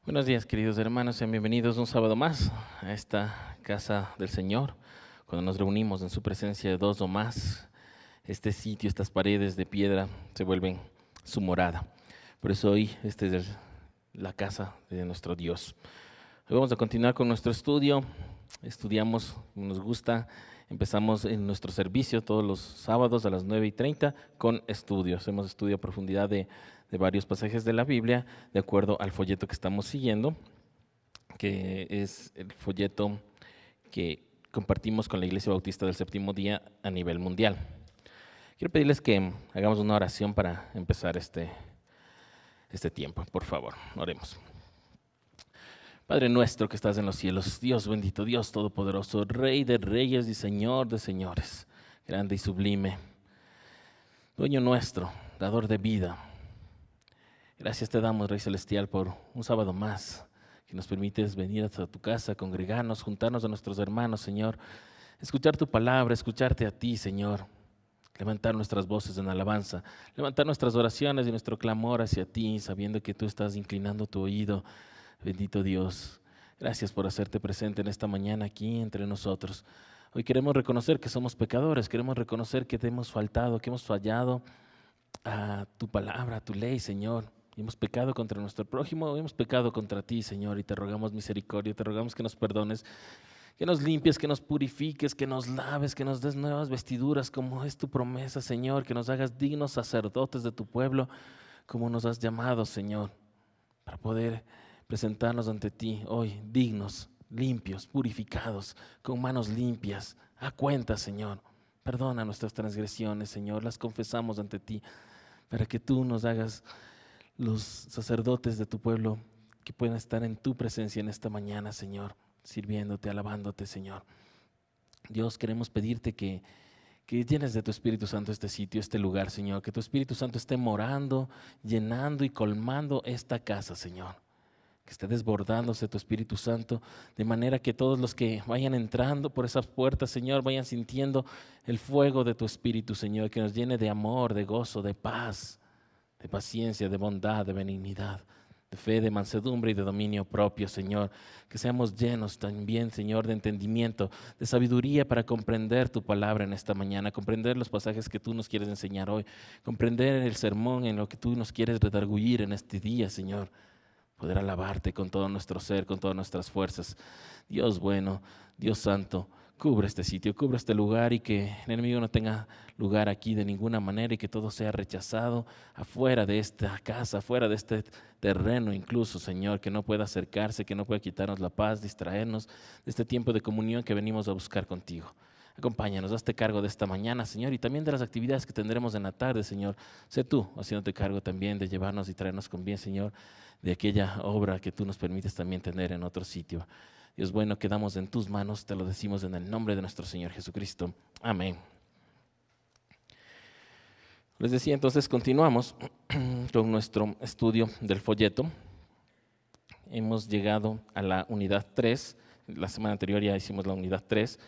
Buenos días, queridos hermanos, sean bienvenidos un sábado más a esta casa del Señor. Cuando nos reunimos en su presencia de dos o más, este sitio, estas paredes de piedra se vuelven su morada. Por eso hoy esta es la casa de nuestro Dios. Hoy vamos a continuar con nuestro estudio. Estudiamos, como nos gusta, empezamos en nuestro servicio todos los sábados a las 9:30 con estudios. Hacemos estudio a profundidad de varios pasajes de la Biblia de acuerdo al folleto que estamos siguiendo, que es el folleto que compartimos con la Iglesia Bautista del Séptimo Día a nivel mundial. Quiero pedirles que hagamos una oración para empezar este tiempo. Por favor, oremos. Padre nuestro que estás en los cielos, Dios bendito, Dios todopoderoso, Rey de reyes y Señor de señores, grande y sublime, dueño nuestro, dador de vida. Gracias te damos, Rey Celestial, por un sábado más que nos permites venir hasta tu casa, congregarnos, juntarnos a nuestros hermanos, Señor, escuchar tu palabra, escucharte a ti, Señor, levantar nuestras voces en alabanza, levantar nuestras oraciones y nuestro clamor hacia ti, sabiendo que tú estás inclinando tu oído. Bendito Dios, gracias por hacerte presente en esta mañana aquí entre nosotros. Hoy queremos reconocer que somos pecadores, queremos reconocer que te hemos faltado, que hemos fallado a tu palabra, a tu ley, Señor. Hemos pecado contra nuestro prójimo, hemos pecado contra ti, Señor, y te rogamos misericordia, te rogamos que nos perdones, que nos limpies, que nos purifiques, que nos laves, que nos des nuevas vestiduras, como es tu promesa, Señor, que nos hagas dignos sacerdotes de tu pueblo, como nos has llamado, Señor, para poder presentarnos ante ti hoy dignos, limpios, purificados, con manos limpias, a cuenta, Señor. Perdona nuestras transgresiones, Señor, las confesamos ante ti, para que tú nos hagas los sacerdotes de tu pueblo que puedan estar en tu presencia en esta mañana, Señor, sirviéndote, alabándote, Señor. Dios, queremos pedirte que llenes de tu Espíritu Santo este sitio, este lugar, Señor, que tu Espíritu Santo esté morando, llenando y colmando esta casa, Señor. Que esté desbordándose tu Espíritu Santo, de manera que todos los que vayan entrando por esas puertas, Señor, vayan sintiendo el fuego de tu Espíritu, Señor, que nos llene de amor, de gozo, de paz, de paciencia, de bondad, de benignidad, de fe, de mansedumbre y de dominio propio, Señor. Que seamos llenos también, Señor, de entendimiento, de sabiduría para comprender tu palabra en esta mañana, comprender los pasajes que tú nos quieres enseñar hoy, comprender el sermón en lo que tú nos quieres redarguir en este día, Señor. Poder alabarte con todo nuestro ser, con todas nuestras fuerzas. Dios bueno, Dios santo, cubre este sitio, cubre este lugar y que el enemigo no tenga lugar aquí de ninguna manera y que todo sea rechazado afuera de esta casa, afuera de este terreno incluso, Señor, que no pueda acercarse, que no pueda quitarnos la paz, distraernos de este tiempo de comunión que venimos a buscar contigo. Acompáñanos, hazte cargo de esta mañana, Señor, y también de las actividades que tendremos en la tarde, Señor. Sé tú haciéndote cargo también de llevarnos y traernos con bien, Señor, de aquella obra que tú nos permites también tener en otro sitio. Dios bueno, quedamos en tus manos, te lo decimos en el nombre de nuestro Señor Jesucristo. Amén. Les decía, entonces continuamos con nuestro estudio del folleto. Hemos llegado a la unidad 3. La semana anterior ya hicimos la unidad 3,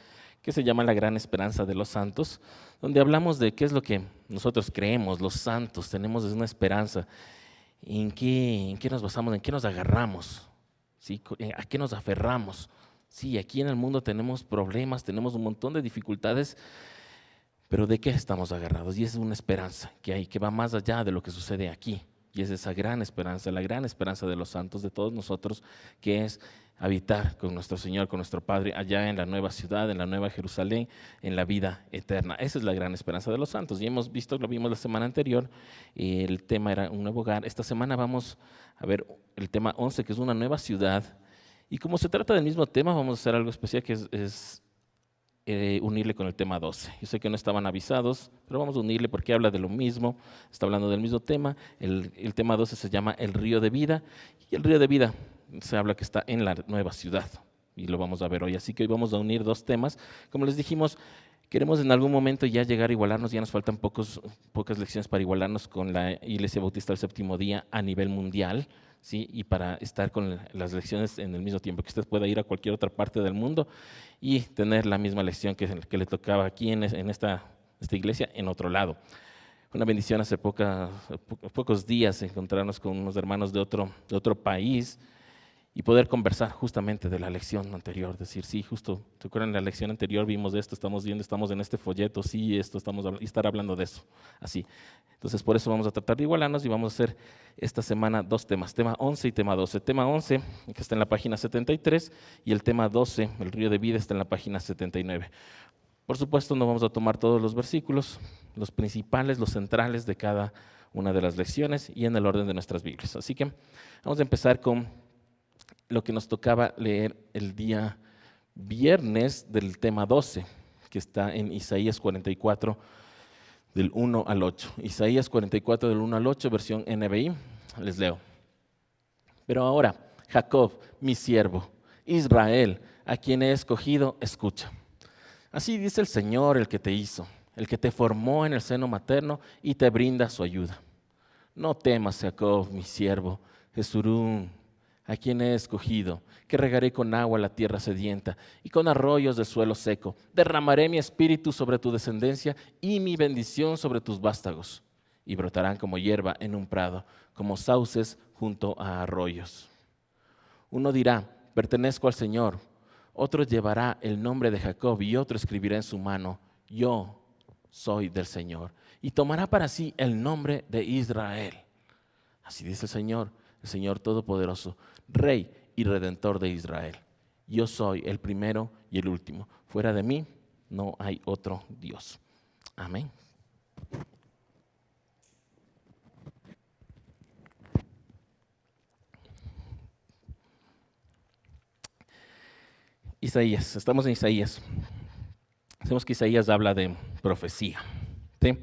que se llama La Gran Esperanza de los Santos, donde hablamos de qué es lo que nosotros creemos, los santos, tenemos una esperanza. ¿En qué nos basamos? ¿En qué nos agarramos? ¿Sí? ¿A qué nos aferramos? Sí, aquí en el mundo tenemos problemas, tenemos un montón de dificultades, pero ¿de qué estamos agarrados? Y es una esperanza que hay, que va más allá de lo que sucede aquí. Y es esa gran esperanza, la gran esperanza de los santos, de todos nosotros, que es habitar con nuestro Señor, con nuestro Padre, allá en la nueva ciudad, en la nueva Jerusalén, en la vida eterna. Esa es la gran esperanza de los santos. Y hemos visto, lo vimos la semana anterior, el tema era un nuevo hogar. Esta semana vamos a ver el tema 11, que es una nueva ciudad. Y como se trata del mismo tema, vamos a hacer algo especial, que es unirle con el tema 12. Yo sé que no estaban avisados, pero vamos a unirle porque habla de lo mismo, está hablando del mismo tema. El tema 12 se llama El río de vida, y el río de vida se habla que está en la nueva ciudad, y lo vamos a ver hoy. Así que hoy vamos a unir dos temas. Como les dijimos, queremos en algún momento ya llegar a igualarnos, ya nos faltan pocas lecciones para igualarnos con la Iglesia Bautista del Séptimo Día a nivel mundial. ¿Sí? Y para estar con las lecciones en el mismo tiempo, que usted pueda ir a cualquier otra parte del mundo y tener la misma lección que le tocaba aquí en esta iglesia en otro lado. Una bendición pocos días encontrarnos con unos hermanos de otro país y poder conversar justamente de la lección anterior, decir, sí, justo, ¿se acuerdan? En la lección anterior vimos esto, estamos viendo, estamos en este folleto, sí, esto, y estar hablando de eso, así. Entonces, por eso vamos a tratar de igualarnos y vamos a hacer esta semana 2 temas, tema 11 y tema 12. Tema 11, que está en la página 73, y el tema 12, el río de vida, está en la página 79. Por supuesto, no vamos a tomar todos los versículos, los principales, los centrales de cada una de las lecciones y en el orden de nuestras Biblias. Así que vamos a empezar con lo que nos tocaba leer el día viernes del tema 12, que está en Isaías 44, del 1 al 8. Isaías 44, del 1 al 8, versión NBI. Les leo. Pero ahora, Jacob, mi siervo, Israel, a quien he escogido, escucha. Así dice el Señor, el que te hizo, el que te formó en el seno materno y te brinda su ayuda. No temas, Jacob, mi siervo, Jesurún, a quien he escogido, que regaré con agua la tierra sedienta y con arroyos del suelo seco. Derramaré mi espíritu sobre tu descendencia y mi bendición sobre tus vástagos. Y brotarán como hierba en un prado, como sauces junto a arroyos. Uno dirá, pertenezco al Señor. Otro llevará el nombre de Jacob y otro escribirá en su mano, yo soy del Señor. Y tomará para sí el nombre de Israel. Así dice el Señor Todopoderoso, Rey y Redentor de Israel. Yo soy el primero y el último. Fuera de mí no hay otro Dios. Amén. Isaías, estamos en Isaías. Sabemos que Isaías habla de profecía. ¿Sí?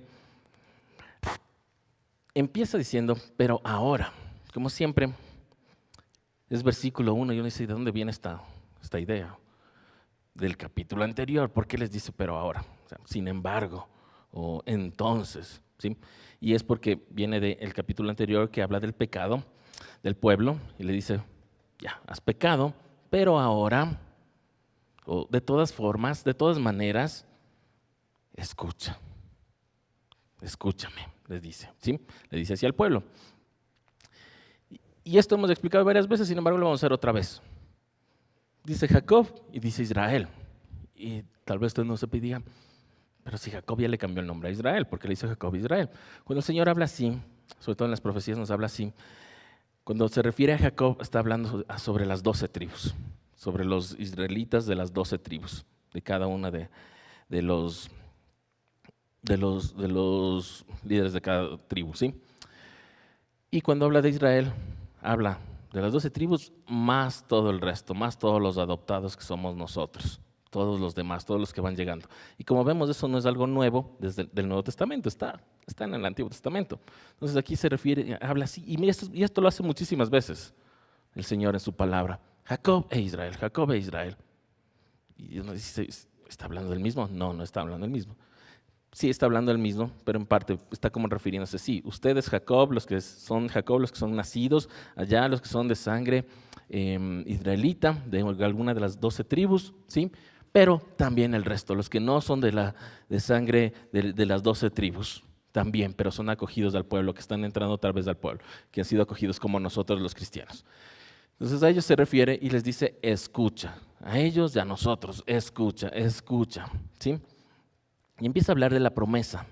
Empieza diciendo, pero ahora, como siempre, es versículo 1, yo no sé de dónde viene esta idea del capítulo anterior. ¿Por qué les dice pero ahora? O sea, sin embargo, o entonces, ¿sí? Y es porque viene del capítulo anterior que habla del pecado del pueblo y le dice, ya, has pecado, pero ahora, o de todas formas, de todas maneras, escúchame, les dice, ¿sí? Le dice así al pueblo. Y esto hemos explicado varias veces, sin embargo lo vamos a hacer otra vez. Dice Jacob y dice Israel. Y tal vez usted no se diga, pero si Jacob ya le cambió el nombre a Israel, ¿por qué le hizo Jacob a Israel? Cuando el Señor habla así, sobre todo en las profecías nos habla así, cuando se refiere a Jacob está hablando sobre las 12 tribus, sobre los israelitas de las 12 tribus, de cada una de los líderes de cada tribu, ¿sí? Y cuando habla de Israel, habla de las 12 tribus más todo el resto, más todos los adoptados que somos nosotros, todos los demás, todos los que van llegando. Y como vemos, eso no es algo nuevo desde el Nuevo Testamento, está en el Antiguo Testamento. Entonces aquí se refiere, habla así, y esto lo hace muchísimas veces el Señor en su palabra. Jacob e Israel, Jacob e Israel. Y uno dice, ¿está hablando del mismo? No, no está hablando del mismo. Sí, está hablando del mismo, pero en parte está como refiriéndose, sí, ustedes Jacob, los que son nacidos allá, los que son de sangre israelita, de alguna de las 12 tribus, ¿sí? Pero también el resto, los que no son de sangre de las 12 tribus, también, pero son acogidos al pueblo, que están entrando otra vez al pueblo, que han sido acogidos como nosotros los cristianos. Entonces a ellos se refiere y les dice, escucha, a ellos y a nosotros, escucha, ¿sí? Y empieza a hablar de la promesa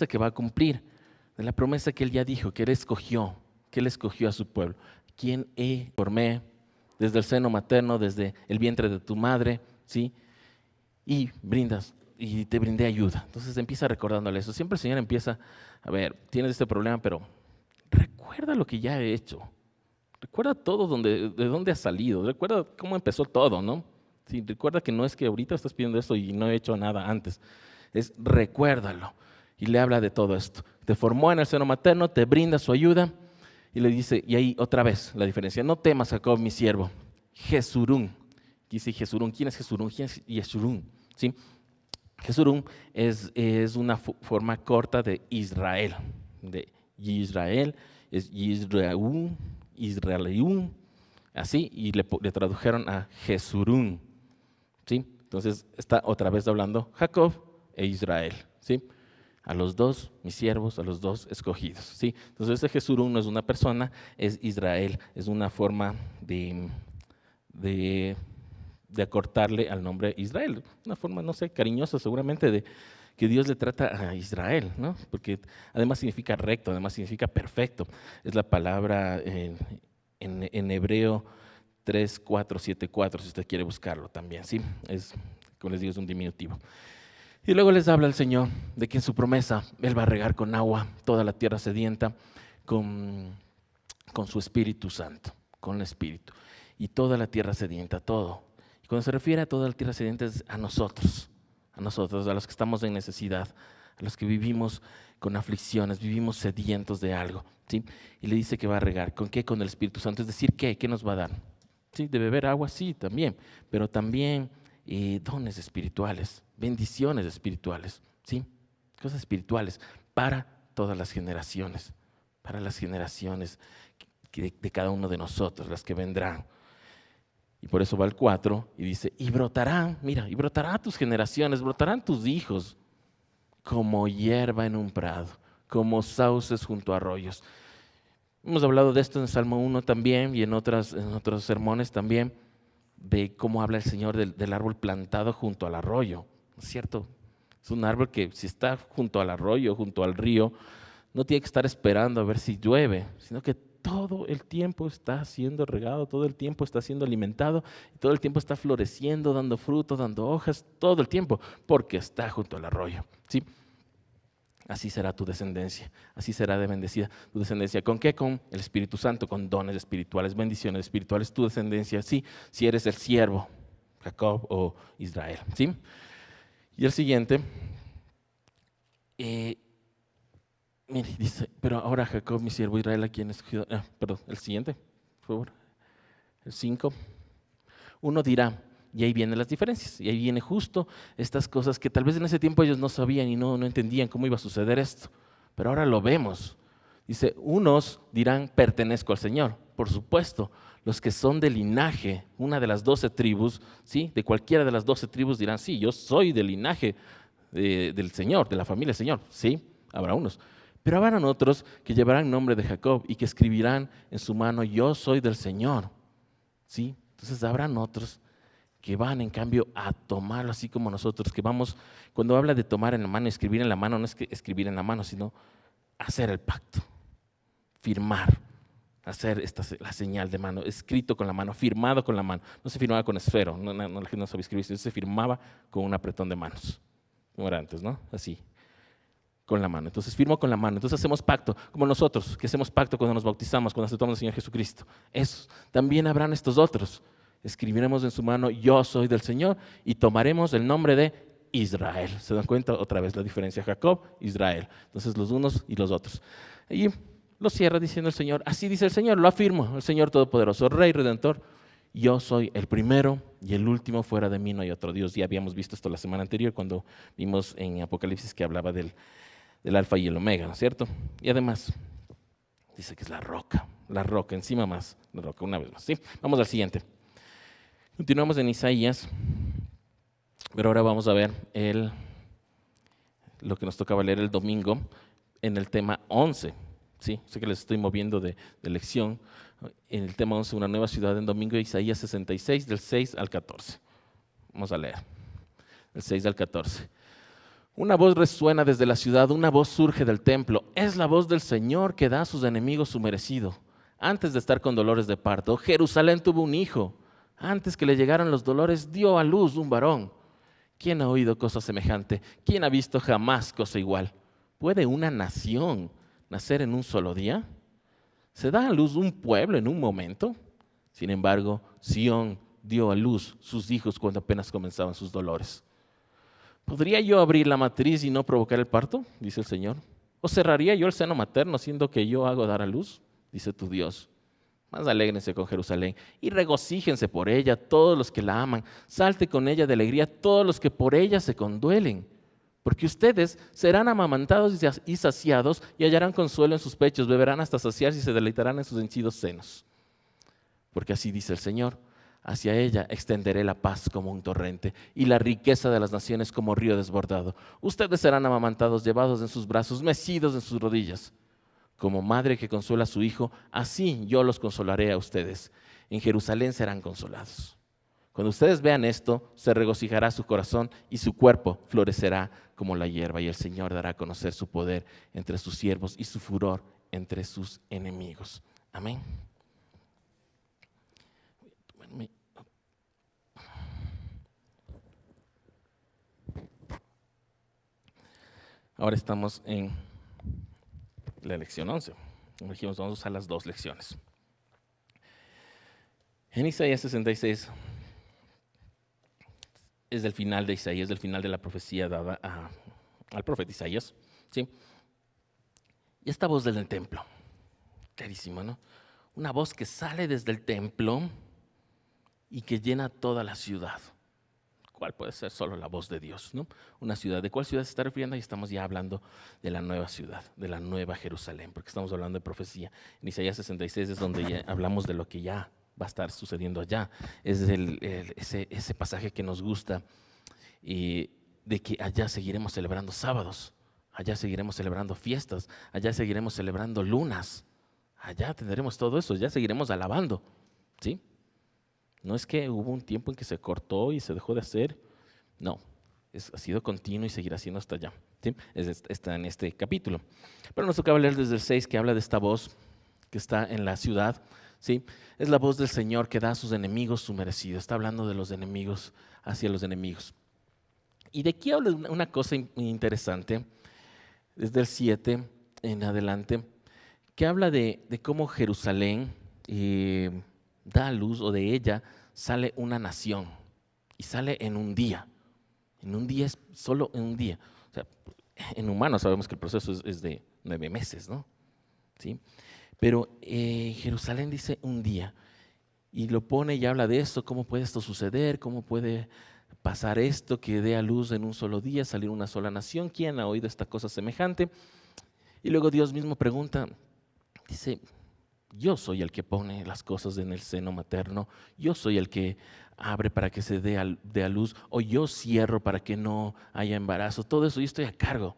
que va a cumplir, de la promesa que él ya dijo, que él escogió a su pueblo. Quien formé desde el seno materno, desde el vientre de tu madre, ¿sí? Y te brindé ayuda. Entonces empieza recordándole eso. Siempre el Señor empieza, a ver, tienes este problema, pero recuerda lo que ya he hecho. Recuerda todo de dónde has salido. Recuerda cómo empezó todo, ¿no? Sí, recuerda que no es que ahorita estás pidiendo esto y no he hecho nada antes. Recuérdalo. Y le habla de todo esto. Te formó en el seno materno, te brinda su ayuda. Y le dice, y ahí otra vez la diferencia. No temas, Jacob, mi siervo. Jesurún. Dice Jesurún. ¿Quién es Jesurún? ¿Quién es Yeshurún? ¿Sí? Jesurún es una forma corta de Israel. De Israel. Es Yisraún, Israeliún. Así. Y le tradujeron a Jesurún. ¿Sí? Entonces está otra vez hablando Jacob e Israel, ¿sí? a los dos, mis siervos, a los dos escogidos. ¿Sí? Entonces este Jesurún no es una persona, es Israel, es una forma de acortarle al nombre Israel, una forma, no sé, cariñosa seguramente de que Dios le trata a Israel, ¿no? Porque además significa recto, además significa perfecto. Es la palabra en hebreo 3474, si usted quiere buscarlo también, ¿sí? Es, como les digo, es un diminutivo. Y luego les habla el Señor de que en su promesa Él va a regar con agua toda la tierra sedienta con su Espíritu Santo, con el Espíritu. Y toda la tierra sedienta, todo. Y cuando se refiere a toda la tierra sedienta es a nosotros, a los que estamos en necesidad, a los que vivimos con aflicciones, vivimos sedientos de algo, ¿sí? Y le dice que va a regar. ¿Con qué? Con el Espíritu Santo. Es decir, ¿qué? ¿Qué nos va a dar? ¿Sí? ¿De beber agua? Sí, también. Pero también dones espirituales, bendiciones espirituales, ¿sí? Cosas espirituales para todas las generaciones, para las generaciones de cada uno de nosotros, las que vendrán. Y por eso va el 4 y dice, y brotarán, mira, y brotarán tus generaciones, brotarán tus hijos como hierba en un prado, como sauces junto a arroyos. Hemos hablado de esto en Salmo 1 también y en otros sermones también, de cómo habla el Señor del árbol plantado junto al arroyo, ¿no es cierto? Es un árbol que si está junto al arroyo, junto al río, no tiene que estar esperando a ver si llueve, sino que todo el tiempo está siendo regado, todo el tiempo está siendo alimentado, todo el tiempo está floreciendo, dando frutos, dando hojas, todo el tiempo, porque está junto al arroyo, ¿sí? Así será tu descendencia, así será de bendecida tu descendencia. ¿Con qué? Con el Espíritu Santo, con dones espirituales, bendiciones espirituales, tu descendencia, sí, si eres el siervo, Jacob o Israel, ¿sí? Y el siguiente, mire, dice, pero ahora Jacob, mi siervo Israel, ¿a quién escogió? Perdón, el siguiente, por favor, el 5. Uno dirá, y ahí vienen las diferencias, y ahí viene justo estas cosas que tal vez en ese tiempo ellos no sabían y no entendían cómo iba a suceder esto, pero ahora lo vemos. Dice, unos dirán, pertenezco al Señor, por supuesto, los que son de linaje, una de las 12 tribus, ¿sí? De cualquiera de las 12 tribus dirán, sí, yo soy del linaje del Señor, de la familia del Señor, sí, habrá unos. Pero habrán otros que llevarán nombre de Jacob y que escribirán en su mano, yo soy del Señor, ¿sí? Entonces habrán otros que van en cambio a tomarlo así como nosotros, que vamos, cuando habla de tomar en la mano, escribir en la mano, no es que escribir en la mano, sino hacer el pacto, firmar, hacer la señal de mano, escrito con la mano, firmado con la mano. No se firmaba con esfero, no sabía escribir, se firmaba con un apretón de manos, como era antes, ¿no? Así, con la mano. Entonces firmo con la mano, entonces hacemos pacto, como nosotros, que hacemos pacto cuando nos bautizamos, cuando aceptamos al Señor Jesucristo. Eso, también habrán estos otros. Escribiremos en su mano, yo soy del Señor, y tomaremos el nombre de Israel. ¿Se dan cuenta otra vez la diferencia? Jacob, Israel. Entonces los unos y los otros. Y lo cierra diciendo el Señor, así dice el Señor, lo afirmo, el Señor Todopoderoso, Rey Redentor, yo soy el primero y el último, fuera de mí no hay otro Dios. Ya habíamos visto esto la semana anterior cuando vimos en Apocalipsis que hablaba del alfa y el omega, ¿no es cierto? Y además dice que es la roca, encima más, la roca, una vez más, ¿sí? Vamos al siguiente. Continuamos en Isaías, pero ahora vamos a ver lo que nos tocaba leer el domingo en el tema 11. Sí, sé que les estoy moviendo de lección. En el tema 11, una nueva ciudad en domingo, Isaías 66, del 6 al 14. Vamos a leer, del 6 al 14. Una voz resuena desde la ciudad, una voz surge del templo. Es la voz del Señor que da a sus enemigos su merecido. Antes de estar con dolores de parto, Jerusalén tuvo un hijo. Antes que le llegaran los dolores, dio a luz un varón. ¿Quién ha oído cosa semejante? ¿Quién ha visto jamás cosa igual? ¿Puede una nación nacer en un solo día? ¿Se da a luz un pueblo en un momento? Sin embargo, Sión dio a luz sus hijos cuando apenas comenzaban sus dolores. ¿Podría yo abrir la matriz y no provocar el parto? Dice el Señor. ¿O cerraría yo el seno materno siendo que yo hago dar a luz? Dice tu Dios. Más alégrense con Jerusalén y regocíjense por ella todos los que la aman. Salte con ella de alegría todos los que por ella se conduelen. Porque ustedes serán amamantados y saciados y hallarán consuelo en sus pechos, beberán hasta saciarse y se deleitarán en sus henchidos senos. Porque así dice el Señor, Hacia ella extenderé la paz como un torrente y la riqueza de las naciones como río desbordado. Ustedes serán amamantados, llevados en sus brazos, mecidos en sus rodillas. Como madre que consuela a su hijo, así yo los consolaré a ustedes. En Jerusalén serán consolados. Cuando ustedes vean esto, se regocijará su corazón y su cuerpo florecerá como la hierba, y el Señor dará a conocer su poder entre sus siervos y su furor entre sus enemigos. Amén. Ahora estamos en la lección 11. Como dijimos, vamos a usar las 2 lecciones. En Isaías 66 es del final de Isaías, del final de la profecía dada al profeta Isaías, ¿sí? Y esta voz del templo, clarísimo, ¿no? Una voz que sale desde el templo y que llena toda la ciudad. ¿Cuál puede ser? Solo la voz de Dios, ¿no? Una ciudad. ¿De cuál ciudad se está refiriendo? Y estamos ya hablando de la nueva ciudad, de la nueva Jerusalén, porque estamos hablando de profecía. En Isaías 66 es donde ya hablamos de lo que ya va a estar sucediendo allá. Es ese pasaje que nos gusta, y de que allá seguiremos celebrando sábados, allá seguiremos celebrando fiestas, allá seguiremos celebrando lunas, allá tendremos todo eso, ya seguiremos alabando, ¿sí? No es que hubo un tiempo en que se cortó y se dejó de hacer, no, ha sido continuo y seguirá siendo hasta allá, ¿sí? Está en este capítulo. Pero nos tocaba leer desde el 6, que habla de esta voz que está en la ciudad, ¿sí? Es la voz del Señor que da a sus enemigos su merecido. Está hablando de los enemigos hacia los enemigos. Y de aquí habla una cosa interesante, desde el 7 en adelante, que habla de cómo Jerusalén da a luz, o de ella sale una nación, y sale en un día. En un día, es solo en un día. O sea, en humanos sabemos que el proceso es de 9 meses, ¿no? ¿Sí? Pero Jerusalén dice un día, y lo pone y habla de esto, cómo puede esto suceder, cómo puede pasar esto, que dé a luz en un solo día, salir una sola nación. ¿Quién ha oído esta cosa semejante? Y luego Dios mismo pregunta, dice, yo soy el que pone las cosas en el seno materno, yo soy el que abre para que se dé a luz, o yo cierro para que no haya embarazo. Todo eso yo estoy a cargo.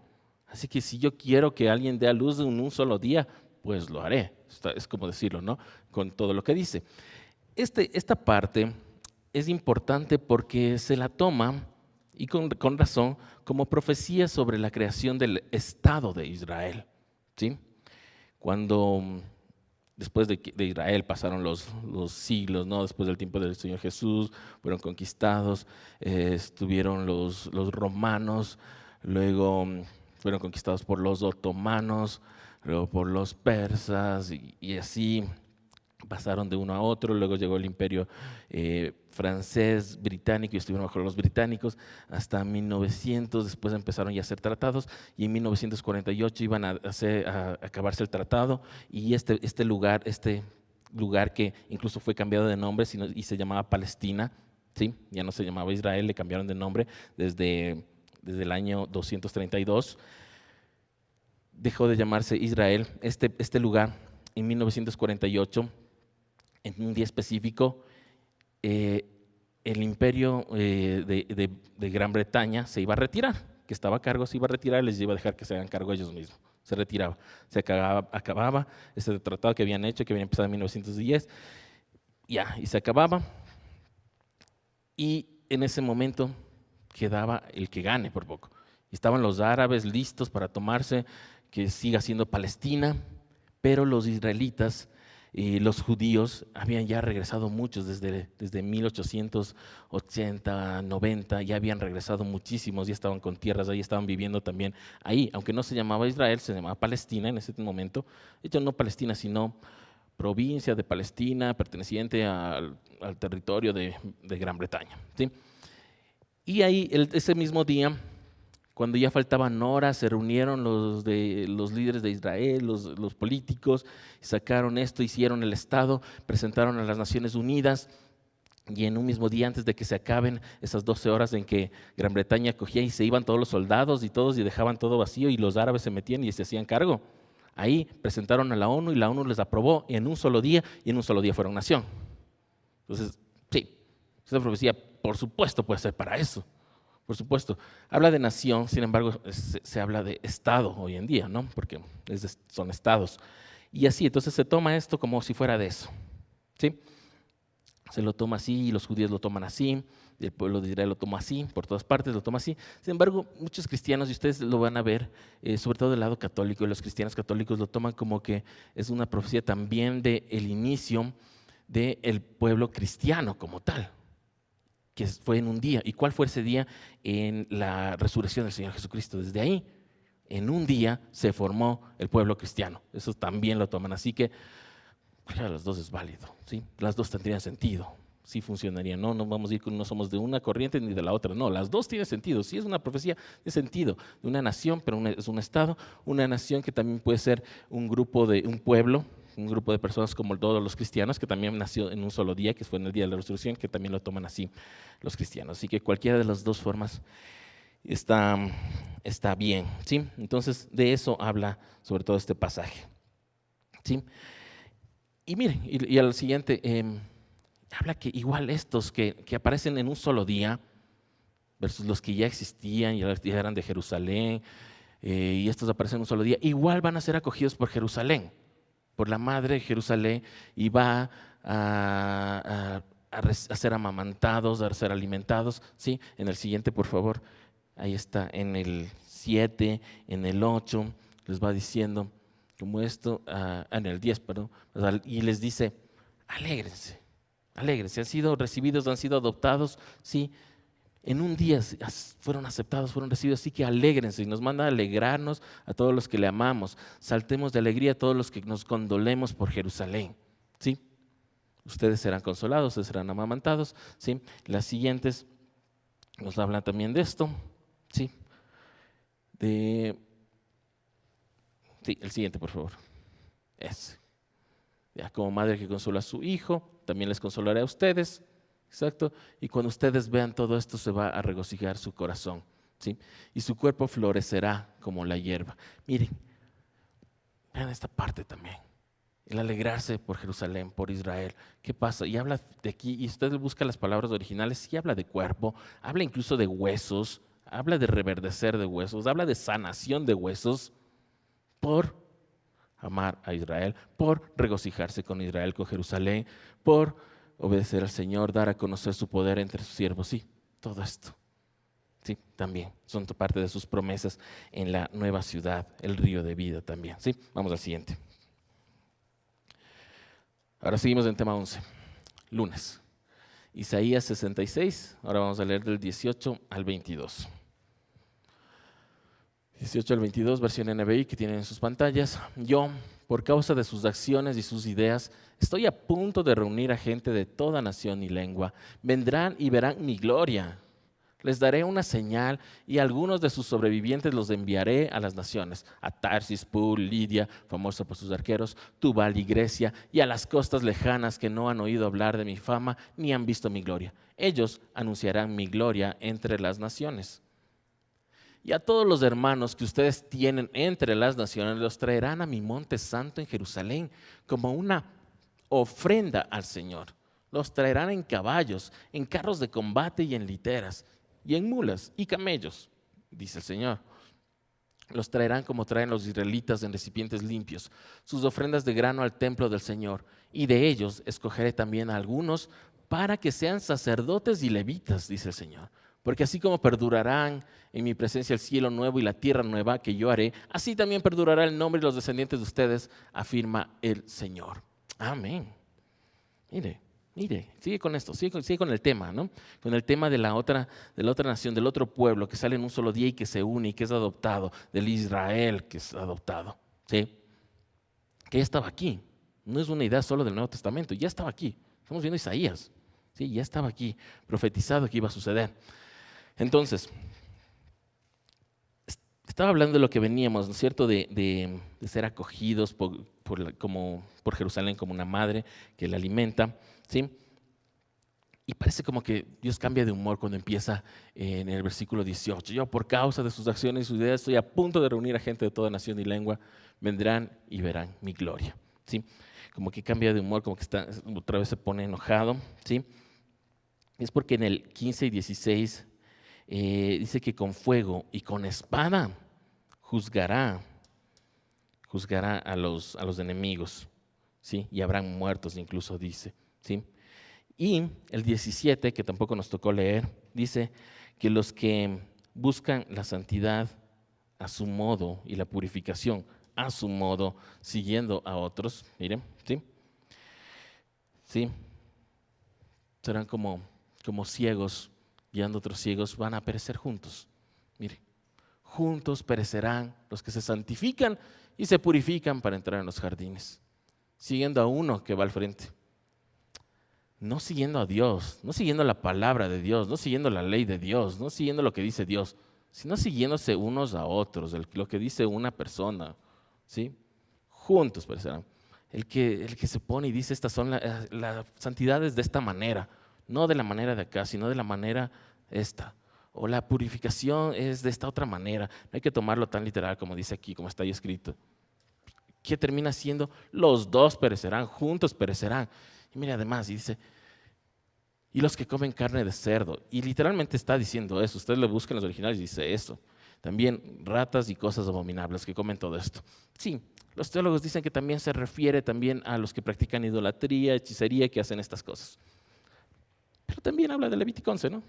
Así que si yo quiero que alguien dé a luz en un solo día, pues lo haré. Es como decirlo, ¿no? Con todo lo que dice. Esta parte es importante porque se la toma, y con razón, como profecía sobre la creación del Estado de Israel, ¿sí? Cuando después de Israel pasaron los siglos, ¿no? Después del tiempo del Señor Jesús, fueron conquistados, estuvieron los romanos, luego fueron conquistados por los otomanos, luego por los persas, y así pasaron de uno a otro. Luego llegó el imperio francés, británico, y estuvieron bajo los británicos hasta 1900. Después empezaron ya a hacer tratados, y en 1948 iban a acabarse el tratado, y este lugar que incluso fue cambiado de nombre y se llamaba Palestina, ¿sí? Ya no se llamaba Israel, le cambiaron de nombre desde el año 232. Dejó de llamarse Israel. Este lugar, en 1948, en un día específico, el imperio de Gran Bretaña se iba a retirar, que estaba a cargo, se iba a retirar, les iba a dejar que se hagan cargo ellos mismos. Se retiraba, se acababa ese tratado que habían hecho, que había empezado en 1910, y se acababa. Y en ese momento quedaba el que gane por poco. Y estaban los árabes listos para tomarse, que siga siendo Palestina, pero los israelitas y los judíos habían ya regresado muchos desde 1880, 90, ya habían regresado muchísimos, ya estaban con tierras ahí, estaban viviendo también ahí, aunque no se llamaba Israel, se llamaba Palestina en ese momento. De hecho, no Palestina, sino provincia de Palestina, perteneciente al territorio de Gran Bretaña, ¿sí? Y ahí, ese mismo día, cuando ya faltaban horas, se reunieron los líderes de Israel, los políticos, sacaron esto, hicieron el Estado, presentaron a las Naciones Unidas, y en un mismo día, antes de que se acaben esas 12 horas en que Gran Bretaña cogía y se iban todos los soldados y dejaban todo vacío, y los árabes se metían y se hacían cargo, ahí presentaron a la ONU, y la ONU les aprobó en un solo día, y en un solo día fueron nación. Entonces, sí, Esta profecía, por supuesto, puede ser para eso. Por supuesto. Habla de nación, sin embargo, se habla de estado hoy en día, ¿no? Porque son estados. Y así, entonces se toma esto como si fuera de eso, ¿sí? Se lo toma así, y los judíos lo toman así, y el pueblo de Israel lo toma así, por todas partes lo toma así. Sin embargo, muchos cristianos, y ustedes lo van a ver, sobre todo del lado católico, y los cristianos católicos lo toman como que es una profecía también del inicio del pueblo cristiano como tal, que fue en un día. ¿Y cuál fue ese día? En la resurrección del Señor Jesucristo. Desde ahí, en un día, se formó el pueblo cristiano. Eso también lo toman. Así que, claro, las dos es válido, ¿sí? Las dos tendrían sentido, sí funcionarían. No vamos a ir no somos de una corriente ni de la otra. No, las dos tienen sentido. Sí es una profecía de sentido, de una nación, pero es un estado. Una nación que también puede ser un grupo un pueblo, un grupo de personas como todos los cristianos, que también nació en un solo día, que fue en el día de la resurrección, que también lo toman así los cristianos. Así que cualquiera de las dos formas está bien, ¿sí? Entonces, de eso habla sobre todo este pasaje, ¿sí? Y miren, y al siguiente, habla que igual estos que aparecen en un solo día, versus los que ya existían, ya eran de Jerusalén, y estos aparecen en un solo día, igual van a ser acogidos por Jerusalén, por la madre de Jerusalén, y va a ser amamantados, a ser alimentados, ¿sí? En el siguiente, por favor, ahí está, en el 7, en el 8, les va diciendo como esto, en el 10, perdón, y les dice, alégrense, alégrense, han sido recibidos, han sido adoptados, sí, en un día fueron aceptados, fueron recibidos, así que alégrense. Y nos manda a alegrarnos a todos los que le amamos. Saltemos de alegría a todos los que nos condolemos por Jerusalén. ¿Sí? Ustedes serán consolados, ustedes serán amamantados. ¿Sí? Las siguientes nos hablan también de esto. ¿Sí? Sí, el siguiente, por favor. Ya, como madre que consola a su hijo, también les consolaré a ustedes. Exacto. Y cuando ustedes vean todo esto, se va a regocijar su corazón, ¿sí? Y su cuerpo florecerá como la hierba. Miren, vean esta parte también. El alegrarse por Jerusalén, por Israel. ¿Qué pasa? Y habla de aquí, y usted busca las palabras originales, y habla de cuerpo, habla incluso de huesos, habla de reverdecer de huesos, habla de sanación de huesos por amar a Israel, por regocijarse con Israel, con Jerusalén, por obedecer al Señor, dar a conocer su poder entre sus siervos. Sí, todo esto. Sí, también son parte de sus promesas en la nueva ciudad, el río de vida también. Sí, vamos al siguiente. Ahora seguimos en tema 11, lunes. Isaías 66, ahora vamos a leer del 18 al 22. 18 al 22, versión NBI que tienen en sus pantallas. Yo, por causa de sus acciones y sus ideas, estoy a punto de reunir a gente de toda nación y lengua. Vendrán y verán mi gloria. Les daré una señal y algunos de sus sobrevivientes los enviaré a las naciones, a Tarsis, Pul, Lidia, famosa por sus arqueros, Tubal y Grecia, y a las costas lejanas que no han oído hablar de mi fama ni han visto mi gloria. Ellos anunciarán mi gloria entre las naciones. Y a todos los hermanos que ustedes tienen entre las naciones los traerán a mi monte santo en Jerusalén como una ofrenda al Señor. Los traerán en caballos, en carros de combate y en literas, y en mulas y camellos, dice el Señor. Los traerán como traen los israelitas en recipientes limpios, sus ofrendas de grano al templo del Señor, y de ellos escogeré también a algunos para que sean sacerdotes y levitas, dice el Señor. Porque así como perdurarán en mi presencia el cielo nuevo y la tierra nueva que yo haré, así también perdurará el nombre de los descendientes de ustedes, afirma el Señor. Amén. Mire, sigue con esto, sigue con el tema, ¿no? Con el tema de la otra nación, del otro pueblo que sale en un solo día y que se une y que es adoptado, del Israel que es adoptado, ¿sí? Que ya estaba aquí. No es una idea solo del Nuevo Testamento, ya estaba aquí. Estamos viendo Isaías, ¿sí? Ya estaba aquí, profetizado que iba a suceder. Entonces, estaba hablando de lo que veníamos, ¿no es cierto? De ser acogidos por Jerusalén como una madre que la alimenta, ¿sí? Y parece como que Dios cambia de humor cuando empieza en el versículo 18. Yo, por causa de sus acciones y sus ideas, estoy a punto de reunir a gente de toda nación y lengua. Vendrán y verán mi gloria, ¿sí? Como que cambia de humor, como que otra vez se pone enojado, ¿sí? es porque en el 15 y 16 dice que con fuego y con espada juzgará a los enemigos, ¿sí? Y habrán muertos incluso, dice, ¿sí? Y el 17, que tampoco nos tocó leer, dice que los que buscan la santidad a su modo y la purificación a su modo, siguiendo a otros, miren, ¿sí? ¿Sí? Serán como ciegos, guiando a otros ciegos, van a perecer juntos. Mire, juntos perecerán los que se santifican y se purifican para entrar en los jardines, siguiendo a uno que va al frente. No siguiendo a Dios, no siguiendo la palabra de Dios, no siguiendo la ley de Dios, no siguiendo lo que dice Dios, sino siguiéndose unos a otros, lo que dice una persona, ¿sí? Juntos perecerán. El que se pone y dice, estas son las santidades de esta manera, no de la manera de acá, sino de la manera esta. O la purificación es de esta otra manera. No hay que tomarlo tan literal como dice aquí, como está ahí escrito. ¿Qué termina siendo? Los dos perecerán, juntos perecerán. Y mire, además, y dice, y los que comen carne de cerdo. Y literalmente está diciendo eso. Ustedes lo buscan en los originales y dice eso. También ratas y cosas abominables que comen todo esto. Sí, los teólogos dicen que también se refiere también a los que practican idolatría, hechicería, que hacen estas cosas. Pero también habla de Levítico 11, ¿no?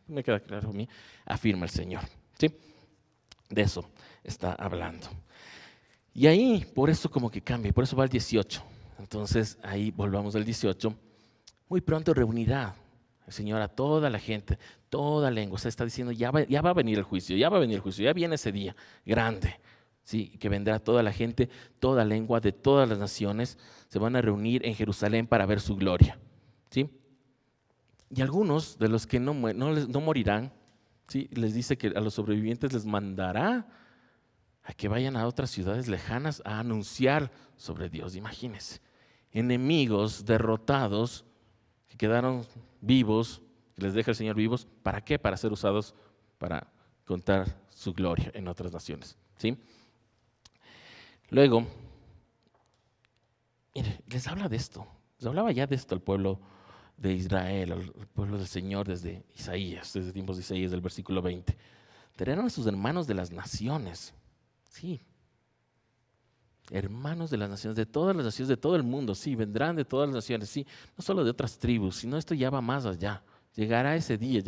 Me queda claro a mí, afirma el Señor. ¿Sí? De eso está hablando. Y ahí, por eso como que cambia, por eso va al 18. Entonces, ahí volvamos al 18. Muy pronto reunirá el Señor a toda la gente, toda lengua. O sea, está diciendo, ya va a venir el juicio, ya va a venir el juicio, ya viene ese día grande. Sí, que vendrá toda la gente, toda lengua de todas las naciones, se van a reunir en Jerusalén para ver su gloria. ¿Sí? Y algunos de los que no morirán, ¿sí? Les dice que a los sobrevivientes les mandará a que vayan a otras ciudades lejanas a anunciar sobre Dios. Imagínense, enemigos derrotados que quedaron vivos, que les deja el Señor vivos, ¿para qué? Para ser usados para contar su gloria en otras naciones. ¿Sí? Luego, mire, les habla de esto, les hablaba ya de esto al pueblo de Israel, al pueblo del Señor desde Isaías, desde tiempos de Isaías, del versículo 20. Traerán a sus hermanos de las naciones, sí, hermanos de las naciones, de todas las naciones, de todo el mundo, sí, vendrán de todas las naciones, sí, no solo de otras tribus, sino esto ya va más allá. Llegará ese día.